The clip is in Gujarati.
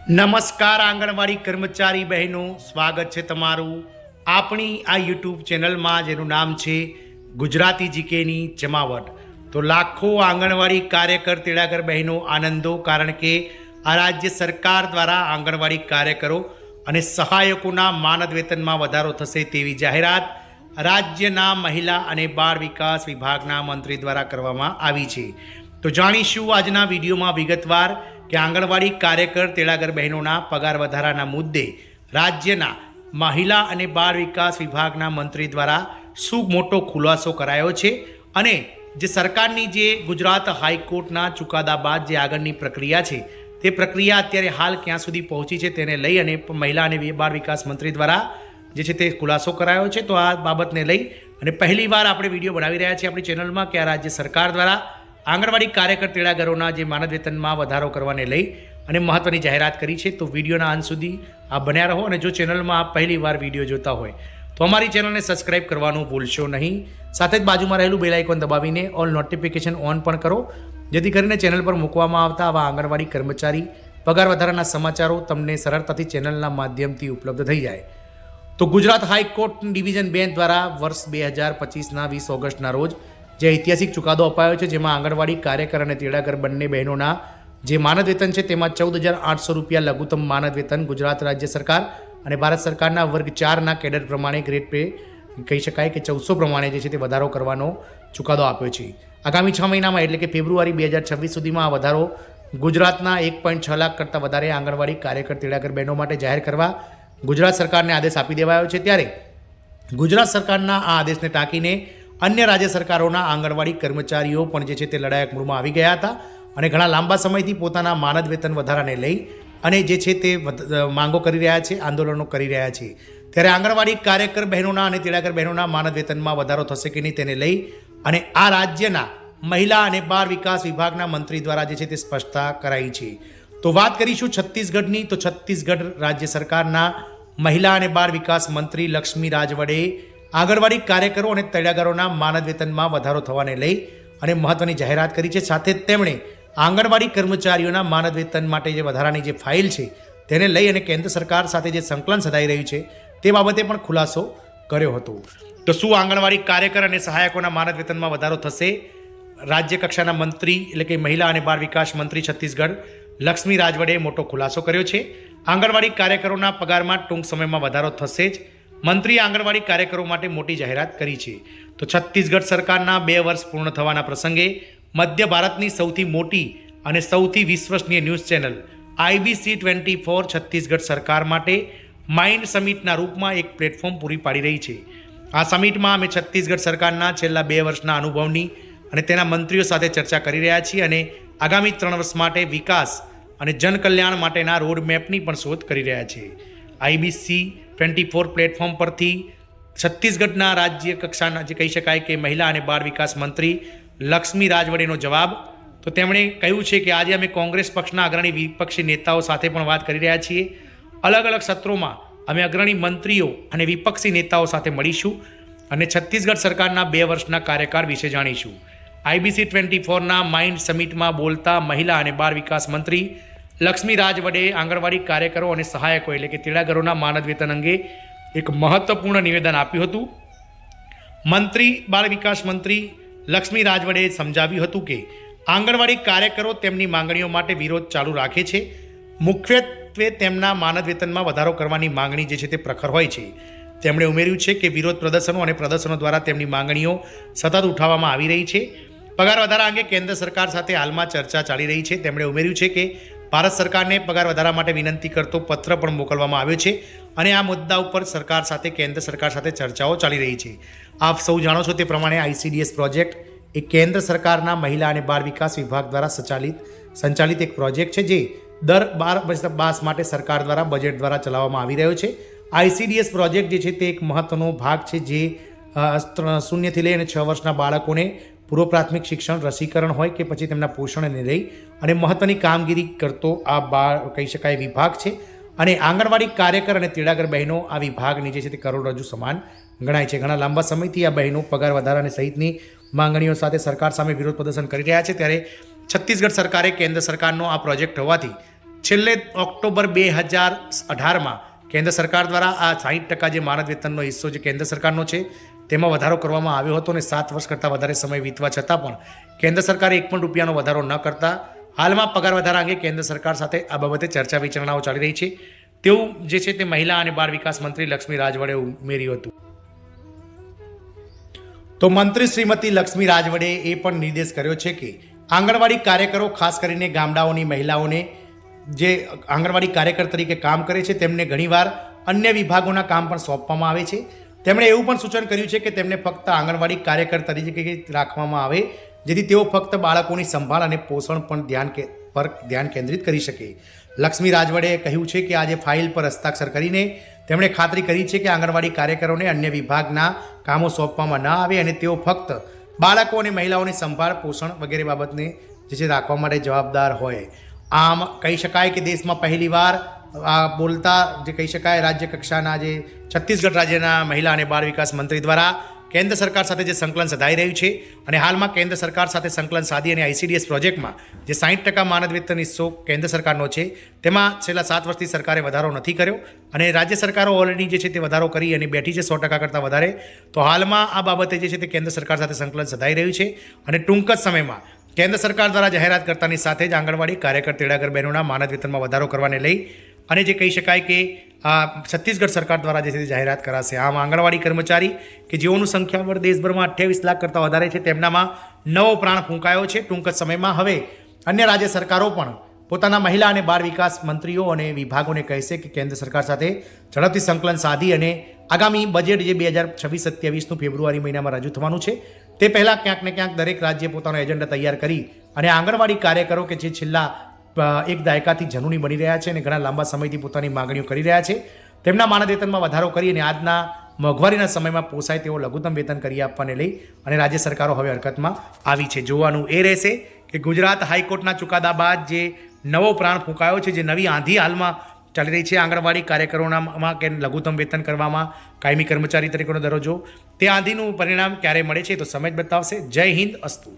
નમસ્કાર આંગણવાડી કર્મચારી બહેનો, સ્વાગત છે તમારું આપણી આ યુટ્યુબ ચેનલમાં જેનું નામ છે ગુજરાતી જીકેની જમાવટ। તો લાખો આંગણવાડી કાર્યકર તેડાગર બહેનો આનંદો, કારણ કે આ રાજ્ય સરકાર દ્વારા આંગણવાડી કાર્યકરો અને સહાયકોના માનદ વેતનમાં વધારો થશે તેવી જાહેરાત રાજ્યના મહિલા અને બાળ વિકાસ વિભાગના મંત્રી દ્વારા કરવામાં આવી છે। તો જાણીશું આજના વિડીયોમાં વિગતવાર કે આંગણવાડી કાર્યકર તેડાગર બહેનોના પગાર વધારાના મુદ્દે રાજ્યના મહિલા અને બાળ વિકાસ વિભાગના મંત્રી દ્વારા શું મોટો ખુલાસો કરાયો છે અને જે સરકારની જે ગુજરાત હાઈકોર્ટના ચુકાદા બાદ જે આગળની પ્રક્રિયા છે તે પ્રક્રિયા અત્યારે હાલ ક્યાં સુધી પહોંચી છે તેને લઈ અને મહિલા અને બાળ વિકાસ મંત્રી દ્વારા જે છે તે ખુલાસો કરાયો છે। તો આ બાબતને લઈ અને પહેલીવાર આપણે વિડીયો બનાવી રહ્યા છીએ આપણી ચેનલમાં કે આ રાજ્ય સરકાર દ્વારા આંગણવાડી કાર્યકર તેડાગરોના જે માનદ વેતનમાં વધારો કરવાને લઈ અને મહત્ત્વની જાહેરાત કરી છે। તો વિડીયોના અંત સુધી આપ બન્યા રહો અને જો ચેનલમાં આપ પહેલીવાર વિડીયો જોતા હોય તો અમારી ચેનલને સબસ્ક્રાઇબ કરવાનું ભૂલશો નહીં। સાથે જ બાજુમાં રહેલું બેલ આઇકોન દબાવીને ઓલ નોટિફિકેશન ઓન પણ કરો, જેથી કરીને ચેનલ પર મૂકવામાં આવતા આવા આંગણવાડી કર્મચારી પગાર વધારાના સમાચારો તમને સરળતાથી ચેનલના માધ્યમથી ઉપલબ્ધ થઈ જાય। તો ગુજરાત હાઈકોર્ટ ડિવિઝન બેન્ચ દ્વારા વર્ષ 2025ના 20 ઓગસ્ટના રોજ જે ઐતિહાસિક ચુકાદો અપાયો છે, જેમાં આંગણવાડી કાર્યકર અને તેડાગર બંને બહેનોના જે માનદ વેતન છે તેમાં 14,800 રૂપિયા લઘુત્તમ માનદ વેતન ગુજરાત રાજ્ય સરકાર અને ભારત સરકારના વર્ગ 4ના કેડર પ્રમાણે ગ્રેડ પે કહી શકાય કે 1400 પ્રમાણે જે છે તે વધારો કરવાનો ચુકાદો આપ્યો છે। આગામી 6 મહિનામાં એટલે કે ફેબ્રુઆરી 2026 સુધીમાં આ વધારો ગુજરાતના 1.6 લાખ કરતાં વધારે આંગણવાડી કાર્યકર તેડાગર બહેનો માટે જાહેર કરવા ગુજરાત સરકારને આદેશ આપી દેવાયો છે। ત્યારે ગુજરાત સરકારના આ આદેશને ટાંકીને અન્ય રાજ્ય સરકારોના આંગણવાડી કર્મચારીઓ પણ જે છે તે લડાયક મૂડમાં આવી ગયા હતા અને ઘણા લાંબા સમયથી પોતાના માનદ વેતન વધારાને લઈ અને જે છે તે માંગો કરી રહ્યા છે, આંદોલનો કરી રહ્યા છે। ત્યારે આંગણવાડી કાર્યકર બહેનોના અને તેડાગર બહેનોના માનદ વેતનમાં વધારો થશે કે નહીં તેને લઈ અને આ રાજ્યના મહિલા અને બાળ વિકાસ વિભાગના મંત્રી દ્વારા જે છે તે સ્પષ્ટતા કરાઈ છે। તો વાત કરીશું છત્તીસગઢની। તો છત્તીસગઢ રાજ્ય સરકારના મહિલા અને બાળ વિકાસ મંત્રી લક્ષ્મી રાજવડે આંગણવાડી કાર્યકરો અને તેડાગરોના માનદ વેતનમાં વધારો થવાને લઈ અને મહત્ત્વની જાહેરાત કરી છે। સાથે જ તેમણે આંગણવાડી કર્મચારીઓના માનદ વેતન માટે જે વધારાની જે ફાઇલ છે તેને લઈ અને કેન્દ્ર સરકાર સાથે જે સંકલન સધાઈ રહ્યું છે તે બાબતે પણ ખુલાસો કર્યો હતો। તો શું આંગણવાડી કાર્યકર અને સહાયકોના માનદ વેતનમાં વધારો થશે? રાજ્ય કક્ષાના મંત્રી એટલે કે મહિલા અને બાળ વિકાસ મંત્રી છત્તીસગઢ લક્ષ્મી રાજવડેએ મોટો ખુલાસો કર્યો છે। આંગણવાડી કાર્યકરોના પગારમાં ટૂંક સમયમાં વધારો થશે જ। મંત્રીએ આંગણવાડી કાર્યકરો માટે મોટી જાહેરાત કરી છે। તો છત્તીસગઢ સરકારના 2 વર્ષ પૂર્ણ થવાના પ્રસંગે મધ્ય ભારતની સૌથી મોટી અને સૌથી વિશ્વસનીય ન્યૂઝ ચેનલ IBC 24 છત્તીસગઢ સરકાર માટે માઇન્ડ સમિટના રૂપમાં એક પ્લેટફોર્મ પૂરી પાડી રહી છે। આ સમિટમાં અમે છત્તીસગઢ સરકારના છેલ્લા 2 વર્ષના અનુભવની અને તેના મંત્રીઓ સાથે ચર્ચા કરી રહ્યા છીએ અને આગામી 3 વર્ષ માટે વિકાસ અને જનકલ્યાણ માટેના રોડમેપની પણ શોધ કરી રહ્યા છીએ। IBC 24 પ્લેટફોર્મ પરથી છત્તીસગઢના રાજ્ય કક્ષાના જે કહી શકાય કે મહિલા અને બાળ વિકાસ મંત્રી લક્ષ્મી રાજવડેનો જવાબ, તો તેમણે કહ્યું છે કે આજે અમે કોંગ્રેસ પક્ષના અગ્રણી વિપક્ષી નેતાઓ સાથે પણ વાત કરી રહ્યા છીએ। અલગ અલગ સત્રોમાં અમે અગ્રણી મંત્રીઓ અને વિપક્ષી નેતાઓ સાથે મળીશું અને છત્તીસગઢ સરકારના 2 વર્ષના કાર્યકાળ વિશે જાણીશું। IBC 24ના માઇન્ડ સમિટમાં બોલતા મહિલા અને બાળ વિકાસ મંત્રી લક્ષ્મી રાજવડેએ આંગણવાડી કાર્યકરો અને સહાયકો એટલે કે તેડાગરોના માનદ વેતન અંગે એક મહત્વપૂર્ણ નિવેદન આપ્યું હતું। મંત્રી બાળ વિકાસ મંત્રી લક્ષ્મી રાજવડેએ સમજાવ્યું હતું કે આંગણવાડી કાર્યકરો તેમની માંગણીઓ માટે વિરોધ ચાલુ રાખે છે। મુખ્યત્વે તેમના માનદ વેતનમાં વધારો કરવાની માંગણી જે છે તે પ્રખર હોય છે। તેમણે ઉમેર્યું છે કે વિરોધ પ્રદર્શનો અને પ્રદર્શનો દ્વારા તેમની માંગણીઓ સતત ઉઠાવવામાં આવી રહી છે। પગાર વધારા અંગે કેન્દ્ર સરકાર સાથે હાલમાં ચર્ચા ચાલી રહી છે। તેમણે ઉમેર્યું છે કે ભારત સરકારને પગાર વધારા માટે વિનંતી કરતો પત્ર પણ મોકલવામાં આવ્યો છે અને આ મુદ્દા ઉપર સરકાર સાથે કેન્દ્ર સરકાર સાથે ચર્ચાઓ ચાલી રહી છે। આપ સૌ જાણો છો તે પ્રમાણે ICDS પ્રોજેક્ટ એ કેન્દ્ર સરકારના મહિલા અને બાળ વિકાસ વિભાગ દ્વારા સંચાલિત એક પ્રોજેક્ટ છે જે દર 12 માસ માટે સરકાર દ્વારા બજેટ દ્વારા ચલાવવામાં આવી રહ્યો છે। ICDS પ્રોજેક્ટ જે છે તે એક મહત્ત્વનો ભાગ છે જે 0 થી લઈને 6 વર્ષના બાળકોને પૂર્વ પ્રાથમિક શિક્ષણ, રસીકરણ હોય કે પછી તેમના પોષણને લઈ અને મહત્ત્વની કામગીરી કરતો આ કહી શકાય વિભાગ છે અને આંગણવાડી કાર્યકર અને તેડાગર બહેનો આ વિભાગની જે છે તે કરોડરજ્જુ સમાન ગણાય છે। ઘણા લાંબા સમયથી આ બહેનો પગાર વધારા અને સહિતની માંગણીઓ સાથે સરકાર સામે વિરોધ પ્રદર્શન કરી રહ્યા છે। ત્યારે છત્તીસગઢ સરકારે કેન્દ્ર સરકારનો આ પ્રોજેક્ટ હોવાથી છેલ્લે ઓક્ટોબર 2018માં કેન્દ્ર સરકાર દ્વારા આ 60% જે માનદ વેતનનો હિસ્સો જે કેન્દ્ર સરકારનો છે તેમાં વધારો કરવામાં આવ્યો હતો અને 7 વર્ષ કરતાં વધારે સમય વીતવા છતાં પણ કેન્દ્ર સરકારે એક પણ રૂપિયાનો વધારો ન કરતા હાલમાં પગાર વધારા અંગે કેન્દ્ર સરકાર સાથે આ બાબતે ચર્ચા વિચારણાઓ ચાલી રહી છે તેવું જે છે તે મહિલા અને બાળ વિકાસ મંત્રી લક્ષ્મી રાજવડે ઉમેર્યું હતું. તો મંત્રી શ્રીમતી લક્ષ્મી રાજવડે એ પણ નિર્દેશ કર્યો છે કે આંગણવાડી કાર્યકરો ખાસ કરીને ગામડાઓની મહિલાઓને જે આંગણવાડી કાર્યકર તરીકે કામ કરે છે તેમને ઘણીવાર અન્ય વિભાગોના કામ પણ સોંપવામાં આવે છે. તેમણે એવું પણ સૂચન કર્યું છે કે તેમને ફક્ત આંગણવાડી કાર્યકર તરીકે રાખવામાં આવે જેથી તેઓ ફક્ત બાળકોની સંભાળ અને પોષણ પણ ધ્યાન કેન્દ્રિત કરી શકે. લક્ષ્મી રાજવડેએ કહ્યું છે કે આજે ફાઇલ પર હસ્તાક્ષર કરીને તેમણે ખાતરી કરી છે કે આંગણવાડી કાર્યકરોને અન્ય વિભાગના કામો સોંપવામાં ન આવે અને તેઓ ફક્ત બાળકો અને મહિલાઓની સંભાળ પોષણ વગેરે બાબતને જે છે રાખવા માટે જવાબદાર હોય. આમ કહી શકાય કે દેશમાં પહેલીવાર બોલતા જે કહી શકાય રાજ્ય કક્ષાના જે છત્તીસગઢ રાજ્યના મહિલા અને બાળ વિકાસ મંત્રી દ્વારા કેન્દ્ર સરકાર સાથે જે સંકલન સધાઈ રહ્યું છે અને હાલમાં કેન્દ્ર સરકાર સાથે સંકલન સાધી અને ICDS પ્રોજેક્ટમાં જે 60% માનદ વેતન હિસ્સો કેન્દ્ર સરકારનો છે તેમાં છેલ્લા 7 વર્ષથી સરકારે વધારો નથી કર્યો અને રાજ્ય સરકારો ઓલરેડી જે છે તે વધારો કરી અને બેઠી છે 100% કરતાં વધારે. તો હાલમાં આ બાબતે જે છે તે કેન્દ્ર સરકાર સાથે સંકલન સધાઈ રહ્યું છે અને ટૂંક જ સમયમાં કેન્દ્ર સરકાર દ્વારા જાહેરાત કરતાની સાથે જ આંગણવાડી કાર્યકર તેડાગર બહેનોના માનદ વેતનમાં વધારો કરવાને લઈ અને જે કહી શકાય કે છત્તીસગઢ સરકાર દ્વારા જે છે જાહેરાત કરાશે. આમ આંગણવાડી કર્મચારી કે જેઓનું સંખ્યાબળ દેશભરમાં 28 લાખ કરતાં વધારે છે તેમનામાં નવો પ્રાણ ફૂંકાયો છે. ટૂંક જ સમયમાં હવે અન્ય રાજ્ય સરકારો પણ પોતાના મહિલા અને બાળ વિકાસ મંત્રીઓ અને વિભાગોને કહેશે કે કેન્દ્ર સરકાર સાથે ઝડપથી સંકલન સાધી અને આગામી બજેટ જે 2026-27નું ફેબ્રુઆરી મહિનામાં રજૂ થવાનું છે તે પહેલાં ક્યાંક ને ક્યાંક દરેક રાજ્ય પોતાનો એજન્ડા તૈયાર કરી અને આંગણવાડી કાર્યકરો કે જે છેલ્લા એક દાયકાથી જનૂની બની રહ્યા છે અને ઘણા લાંબા સમયથી પોતાની માગણીઓ કરી રહ્યા છે તેમના માનદ વેતનમાં વધારો કરી અને આજના મોંઘવારીના સમયમાં પોસાય તેવો લઘુત્તમ વેતન કરી આપવાને લઈ અને રાજ્ય સરકારો હવે હરકતમાં આવી છે. જોવાનું એ રહેશે કે ગુજરાત હાઈકોર્ટના ચુકાદા બાદ જે નવો પ્રાણ ફૂંકાયો છે, જે નવી આંધી હાલમાં ચાલી રહી છે આંગણવાડી કાર્યકરોનામાં કે લઘુત્તમ વેતન કરવામાં કાયમી કર્મચારી તરીકેનો દરજ્જો, તે આંધીનું પરિણામ ક્યારે મળે છે તો સમય બતાવશે. જય હિન્દ, અસ્તુ.